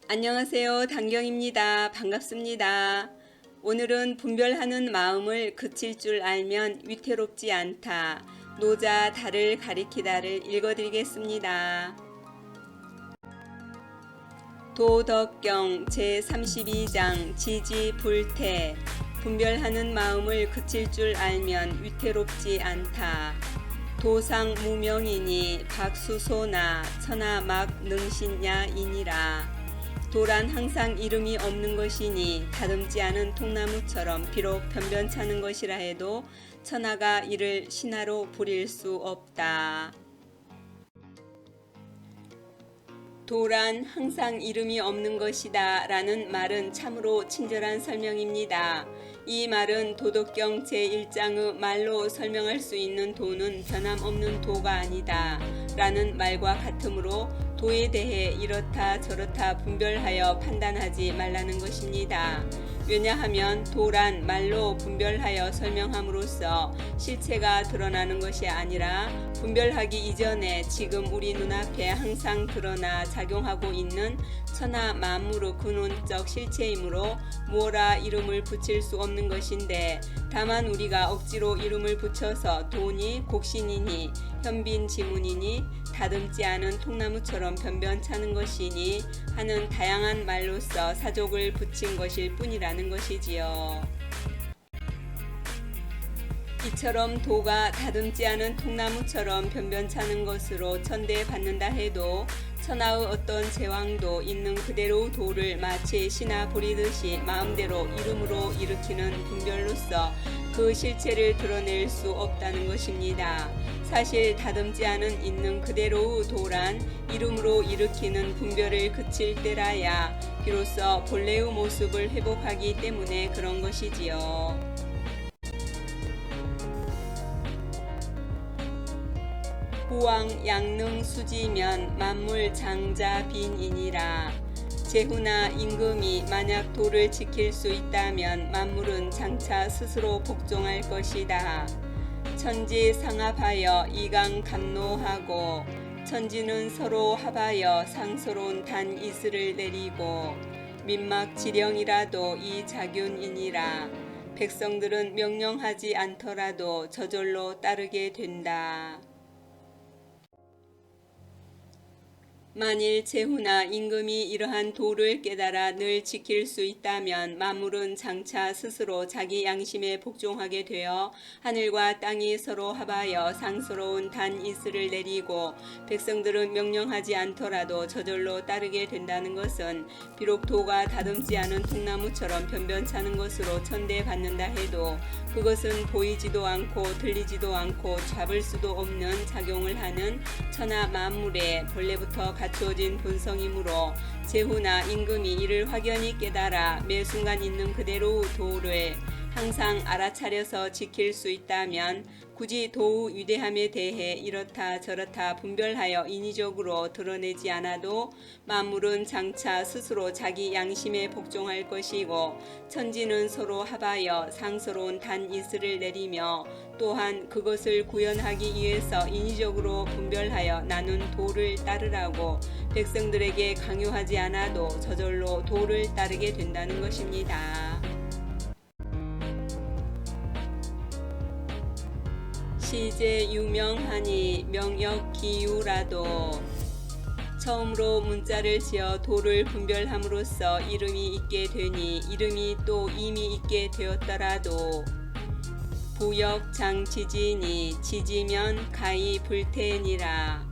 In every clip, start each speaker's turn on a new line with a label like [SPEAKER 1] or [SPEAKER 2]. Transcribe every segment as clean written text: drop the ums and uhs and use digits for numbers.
[SPEAKER 1] 안녕하세요. 단경입니다. 반갑습니다. 오늘은 분별하는 마음을 그칠 줄 알면 위태롭지 않다. 노자 달을 가리키다를 읽어드리겠습니다. 도덕경 제32장 지지불태. 분별하는 마음을 그칠 줄 알면 위태롭지 않다. 도상무명이니 박수소나 천하막 능신야이니라. 도란 항상 이름이 없는 것이니 다듬지 않은 통나무처럼 비록 변변찮은 것이라 해도 천하가 이를 신하로 부릴 수 없다. 도란 항상 이름이 없는 것이다 라는 말은 참으로 친절한 설명입니다. 이 말은 도덕경 제1장의 말로 설명할 수 있는 도는 변함없는 도가 아니다 라는 말과 같으므로 도에 대해 이렇다 저렇다 분별하여 판단하지 말라는 것입니다. 왜냐하면 도란 말로 분별하여 설명함으로써 실체가 드러나는 것이 아니라 분별하기 이전에 지금 우리 눈앞에 항상 드러나 작용하고 있는 천하 만물의 근원적 실체이므로 무어라 이름을 붙일 수 없는 것인데, 다만 우리가 억지로 이름을 붙여서 도니 곡신이니 현빈 지문이니 다듬지 않은 통나무처럼 변변찮은 것이니 하는 다양한 말로써 사족을 붙인 것일 뿐이라는 것이지요. 이처럼 도가 다듬지 않은 통나무처럼 변변찮은 것으로 천대받는다 해도 천하의 어떤 제왕도 있는 그대로 도를 마치 신하 부리듯이 마음대로 이름으로 일으키는 분별로서 그 실체를 드러낼 수 없다는 것입니다. 사실 다듬지 않은 있는 그대로의 도란 이름으로 일으키는 분별을 그칠 때라야 비로소 본래의 모습을 회복하기 때문에 그런 것이지요. 후왕 양능 수지면 만물 장자 빈이니라. 제후나 임금이 만약 도를 지킬 수 있다면 만물은 장차 스스로 복종할 것이다. 천지 상합하여 이강 감노하고 천지는 서로 합하여 상서로운 단 이슬을 내리고 민막 지령이라도 이 자균이니라. 백성들은 명령하지 않더라도 저절로 따르게 된다. 만일 제후나 임금이 이러한 도를 깨달아 늘 지킬 수 있다면 만물은 장차 스스로 자기 양심에 복종하게 되어 하늘과 땅이 서로 합하여 상스러운 단 이슬을 내리고 백성들은 명령하지 않더라도 저절로 따르게 된다는 것은 비록 도가 다듬지 않은 통나무처럼 변변찮은 것으로 천대받는다 해도 그것은 보이지도 않고 들리지도 않고 잡을 수도 없는 작용을 하는 천하 만물의 본래부터 갖추어진 본성이므로 제후나 임금이 이를 확연히 깨달아 매 순간 있는 그대로 도를 항상 알아차려서 지킬 수 있다면 굳이 도의 위대함에 대해 이렇다 저렇다 분별하여 인위적으로 드러내지 않아도 만물은 장차 스스로 자기 양심에 복종할 것이고 천지는 서로 합하여 상서로운 단 이슬을 내리며 또한 그것을 구현하기 위해서 인위적으로 분별하여 나눈 도를 따르라고 백성들에게 강요하지 않아도 저절로 도를 따르게 된다는 것입니다. 시제 유명하니 명역기유라도. 처음으로 문자를 지어 도를 분별함으로써 이름이 있게 되니 이름이 또 이미 있게 되었더라도 부역장지지니 지지면 가히 불태니라.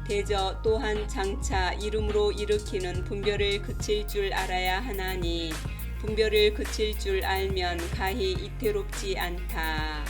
[SPEAKER 1] 대저 또한 장차 이름으로 일으키는 분별을 그칠 줄 알아야 하나니 분별을 그칠 줄 알면 가히 이태롭지 않다.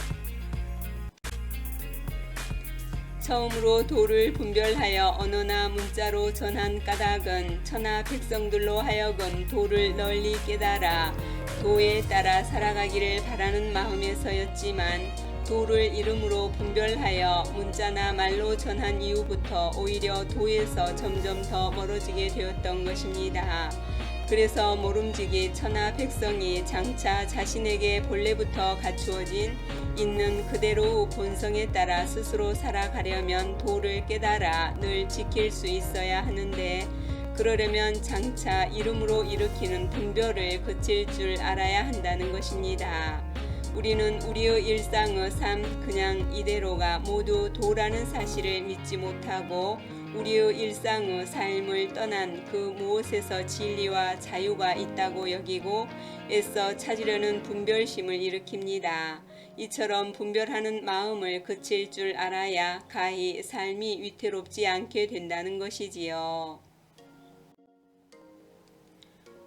[SPEAKER 1] 처음으로 도를 분별하여 언어나 문자로 전한 까닭은 천하 백성들로 하여금 도를 널리 깨달아 도에 따라 살아가기를 바라는 마음에서였지만 도를 이름으로 분별하여 문자나 말로 전한 이후부터 오히려 도에서 점점 더 멀어지게 되었던 것입니다. 그래서 모름지기 천하 백성이 장차 자신에게 본래부터 갖추어진 있는 그대로 본성에 따라 스스로 살아가려면 도를 깨달아 늘 지킬 수 있어야 하는데 그러려면 장차 이름으로 일으키는 분별을 그칠 줄 알아야 한다는 것입니다. 우리는 우리의 일상의 삶 그냥 이대로가 모두 도라는 사실을 믿지 못하고 우리의 일상의 삶을 떠난 그 무엇에서 진리와 자유가 있다고 여기고 애써 찾으려는 분별심을 일으킵니다. 이처럼 분별하는 마음을 그칠 줄 알아야 가히 삶이 위태롭지 않게 된다는 것이지요.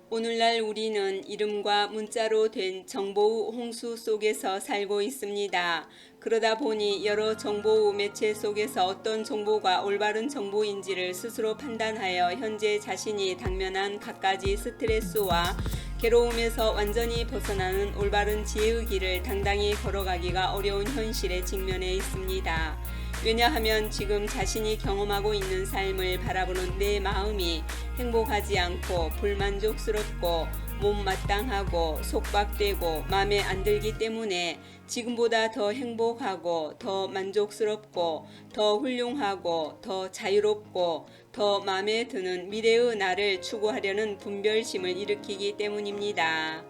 [SPEAKER 1] 오늘날 우리는 이름과 문자로 된 정보의 홍수 속에서 살고 있습니다. 그러다 보니 여러 정보 매체 속에서 어떤 정보가 올바른 정보인지를 스스로 판단하여 현재 자신이 당면한 갖가지 스트레스와 괴로움에서 완전히 벗어나는 올바른 지혜의 길을 당당히 걸어가기가 어려운 현실에 직면해 있습니다. 왜냐하면 지금 자신이 경험하고 있는 삶을 바라보는 내 마음이 행복하지 않고 불만족스럽고 못마땅하고 속박되고 마음에 안 들기 때문에 지금보다 더 행복하고 더 만족스럽고 더 훌륭하고 더 자유롭고 더 마음에 드는 미래의 나를 추구하려는 분별심을 일으키기 때문입니다.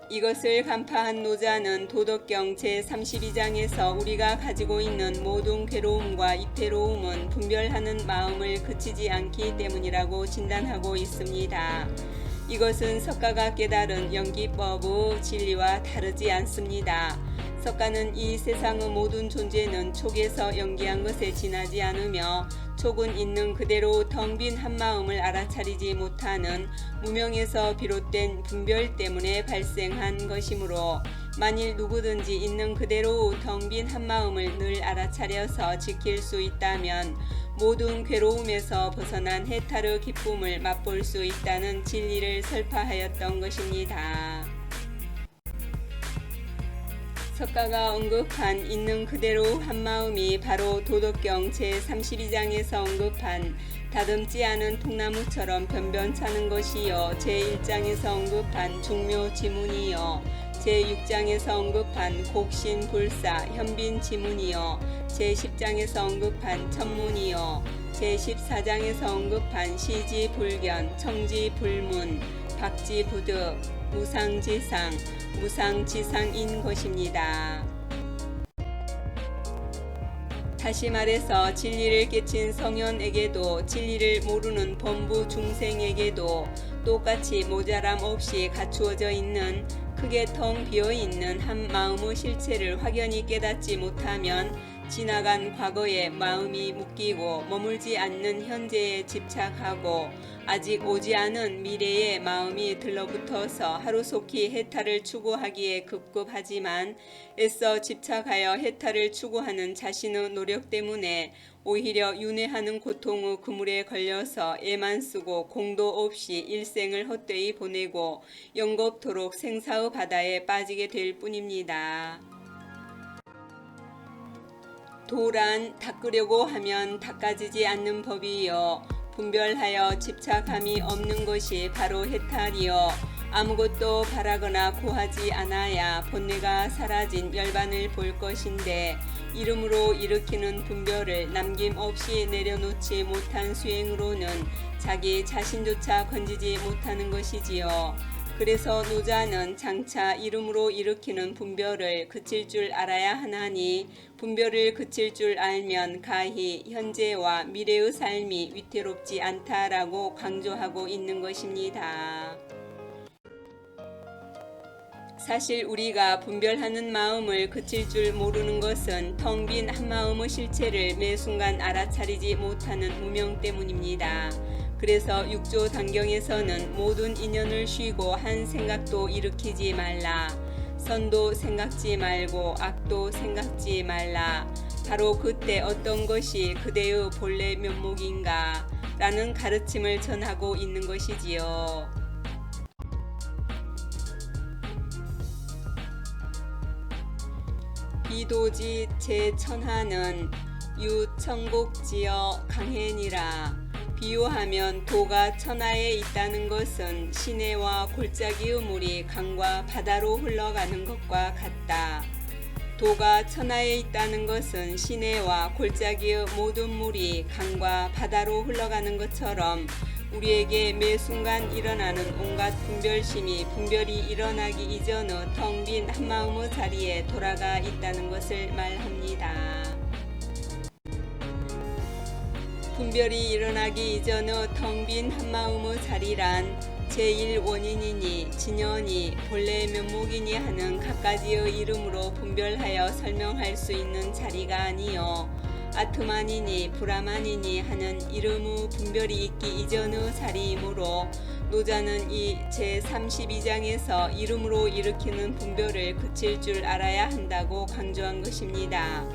[SPEAKER 1] 이것을 간파한 노자는 도덕경 제32장에서 우리가 가지고 있는 모든 괴로움과 이태로움은 분별하는 마음을 그치지 않기 때문이라고 진단하고 있습니다. 이것은 석가가 깨달은 연기법의 진리와 다르지 않습니다. 석가는 이 세상의 모든 존재는 촉에서 연기한 것에 지나지 않으며 촉은 있는 그대로 텅 빈 한마음을 알아차리지 못하는 무명에서 비롯된 분별 때문에 발생한 것이므로 만일 누구든지 있는 그대로 텅 빈 한마음을 늘 알아차려서 지킬 수 있다면 모든 괴로움에서 벗어난 해탈의 기쁨을 맛볼 수 있다는 진리를 설파하였던 것입니다. 석가가 언급한 있는 그대로 한마음이 바로 도덕경 제32장에서 언급한 다듬지 않은 통나무처럼 변변찮은 것이요 제1장에서 언급한 중묘지문이요 제6장에서 언급한 곡신불사 현빈지문이요 제10장에서 언급한 천문이요 제14장에서 언급한 시지불견 청지불문 박지부득 무상지상 무상지상인 것입니다. 다시 말해서 진리를 깨친 성현에게도 진리를 모르는 범부 중생에게도 똑같이 모자람 없이 갖추어져 있는 크게 텅 비어있는 한 마음의 실체를 확연히 깨닫지 못하면 지나간 과거에 마음이 묶이고 머물지 않는 현재에 집착하고 아직 오지 않은 미래에 마음이 들러붙어서 하루속히 해탈을 추구하기에 급급하지만 애써 집착하여 해탈을 추구하는 자신의 노력 때문에 오히려 윤회하는 고통의 그물에 걸려서 애만 쓰고 공도 없이 일생을 헛되이 보내고 영겁토록 생사의 바다에 빠지게 될 뿐입니다. 도란 닦으려고 하면 닦아지지 않는 법이요 분별하여 집착함이 없는 것이 바로 해탈이요 아무것도 바라거나 구하지 않아야 본래가 사라진 열반을 볼 것인데 이름으로 일으키는 분별을 남김없이 내려놓지 못한 수행으로는 자기 자신조차 건지지 못하는 것이지요. 그래서 노자는 장차 이름으로 일으키는 분별을 그칠 줄 알아야 하나니 분별을 그칠 줄 알면 가히 현재와 미래의 삶이 위태롭지 않다라고 강조하고 있는 것입니다. 사실 우리가 분별하는 마음을 그칠 줄 모르는 것은 텅 빈 한마음의 실체를 매 순간 알아차리지 못하는 무명 때문입니다. 그래서 육조 단경에서는 모든 인연을 쉬고 한 생각도 일으키지 말라. 선도 생각지 말고 악도 생각지 말라. 바로 그때 어떤 것이 그대의 본래 면목인가 라는 가르침을 전하고 있는 것이지요. 비도지 제천하는 유천곡지어 강해니라. 비유하면 도가 천하에 있다는 것은 시내와 골짜기의 물이 강과 바다로 흘러가는 것과 같다. 도가 천하에 있다는 것은 시내와 골짜기의 모든 물이 강과 바다로 흘러가는 것처럼 우리에게 매 순간 일어나는 온갖 분별심이 분별이 일어나기 이전의 텅 빈 한마음의 자리에 돌아가 있다는 것을 말합니다. 분별이 일어나기 이전의 텅 빈 한마음의 자리란 제1 원인이니 진연이 본래 면목이니 하는 갖가지의 이름으로 분별하여 설명할 수 있는 자리가 아니요 아트만이니 브라만이니 하는 이름의 분별이 있기 이전의 자리이므로 노자는 이 제32장에서 이름으로 일으키는 분별을 그칠 줄 알아야 한다고 강조한 것입니다.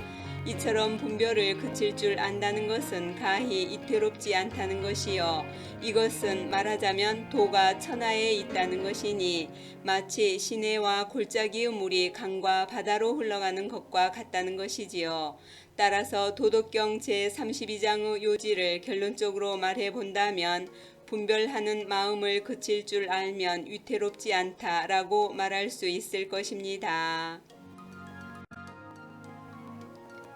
[SPEAKER 1] 이처럼 분별을 그칠 줄 안다는 것은 가히 이태롭지 않다는 것이요 이것은 말하자면 도가 천하에 있다는 것이니 마치 시내와 골짜기의 물이 강과 바다로 흘러가는 것과 같다는 것이지요. 따라서 도덕경 제32장의 요지를 결론적으로 말해 본다면 분별하는 마음을 그칠 줄 알면 위태롭지 않다라고 말할 수 있을 것입니다.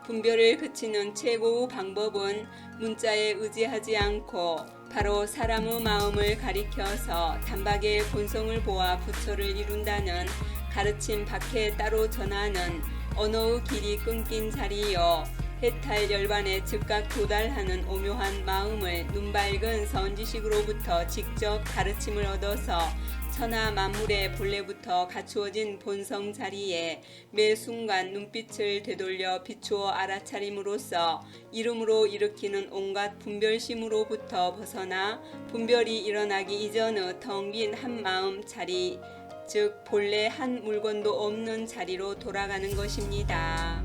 [SPEAKER 1] 분별을 그치는 최고의 방법은 문자에 의지하지 않고 바로 사람의 마음을 가리켜서 단박에 본성을 보아 부처를 이룬다는 가르침 밖에 따로 전하는 언어의 길이 끊긴 자리요 해탈 열반에 즉각 도달하는 오묘한 마음을 눈밝은 선지식으로부터 직접 가르침을 얻어서 천하 만물의 본래부터 갖추어진 본성 자리에 매 순간 눈빛을 되돌려 비추어 알아차림으로써 이름으로 일으키는 온갖 분별심으로부터 벗어나 분별이 일어나기 이전의 텅 빈 한마음 자리, 즉 본래 한 물건도 없는 자리로 돌아가는 것입니다.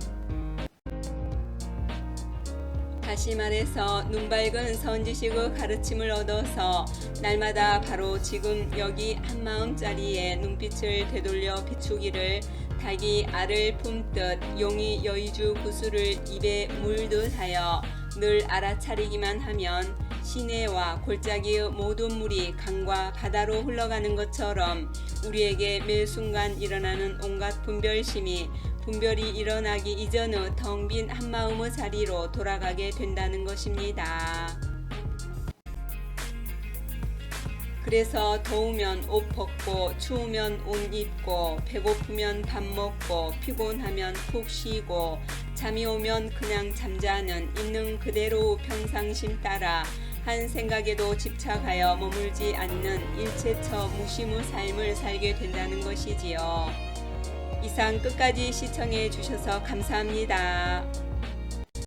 [SPEAKER 1] 다시 말해서 눈밝은 선지식의 가르침을 얻어서 날마다 바로 지금 여기 한마음짜리에 눈빛을 되돌려 비추기를 닭이 알을 품듯 용이 여의주 구슬을 입에 물듯 하여 늘 알아차리기만 하면 시내와 골짜기의 모든 물이 강과 바다로 흘러가는 것처럼 우리에게 매 순간 일어나는 온갖 분별심이 분별이 일어나기 이전의 텅 빈 한마음의 자리로 돌아가게 된다는 것입니다. 그래서 더우면 옷 벗고 추우면 옷 입고 배고프면 밥 먹고 피곤하면 푹 쉬고 잠이 오면 그냥 잠자는 있는 그대로 평상심 따라 한 생각에도 집착하여 머물지 않는 일체처 무심의 삶을 살게 된다는 것이지요. 이상 끝까지 시청해 주셔서 감사합니다.